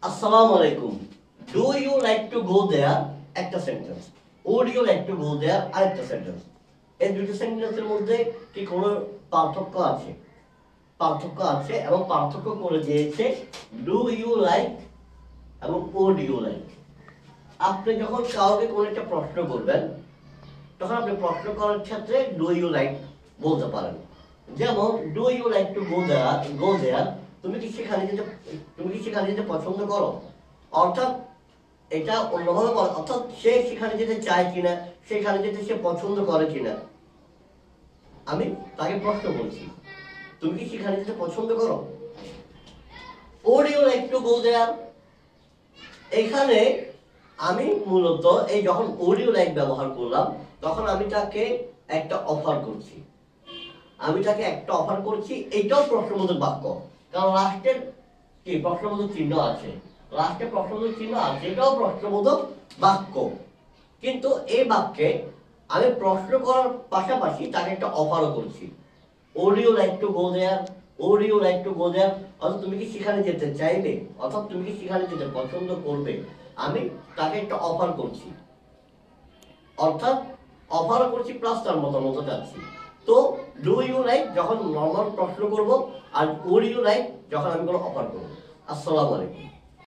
আসসালামু আলাইকুম। Do you like to go there একটা sentence, would you like to go there আরেকটা sentence. এই দুটো সেন্টেন্সের মধ্যে কি কোনো পার্থক্য আছে? পার্থক্য আছে, এবং পার্থক্য করে দিয়েছে ডু ইউ লাইক এবং উড ইউ লাইক। আপনি যখন কাউকে কোনো একটা প্রশ্ন করবেন, তখন আপনি প্রশ্ন করার ক্ষেত্রে ডু ইউ লাইক বলতে পারেন। যেমন do you like to go there, তুমি কি সেখানে যেতে পছন্দ করো? অর্থাৎ এটা অন্যভাবে বলা, অর্থাৎ সে সেখানে যেতে চায় কিনা, সেখানে যেতে সে পছন্দ করে কিনা। আমি তাকে প্রশ্ন বলছি, তুমি কি সেখানে যেতে পছন্দ করো? Would you like to go there, এখানে আমি মূলত এই যখন উড ইউ লাইক ব্যবহার করলাম, তখন আমি তাকে একটা অফার করছি। এইটাও প্রশ্নবোধক বাক্য, কারণ লাস্টের কি প্রশ্নবোধক চিহ্ন আছে, এটাও প্রশ্নবোধক বাক্য। কিন্তু এই বাক্যে আমি প্রশ্ন করার পাশাপাশি তাকে একটা অফারও করছি। Would you like to go there, অর্থাৎ তুমি কি সেখানে যেতে চাইবে, অর্থাৎ তুমি কি সেখানে যেতে পছন্দ করবে। আমি তাকে একটা অফার করছি, অর্থাৎ অফারও করছি প্লাস তার মতামত চাচ্ছি। তো ডু ইউ লাইক যখন নর্মাল প্রশ্ন করব, আর উড ইউ লাইক যখন আমি কোনো অফার করবো। আসসালামু আলাইকুম।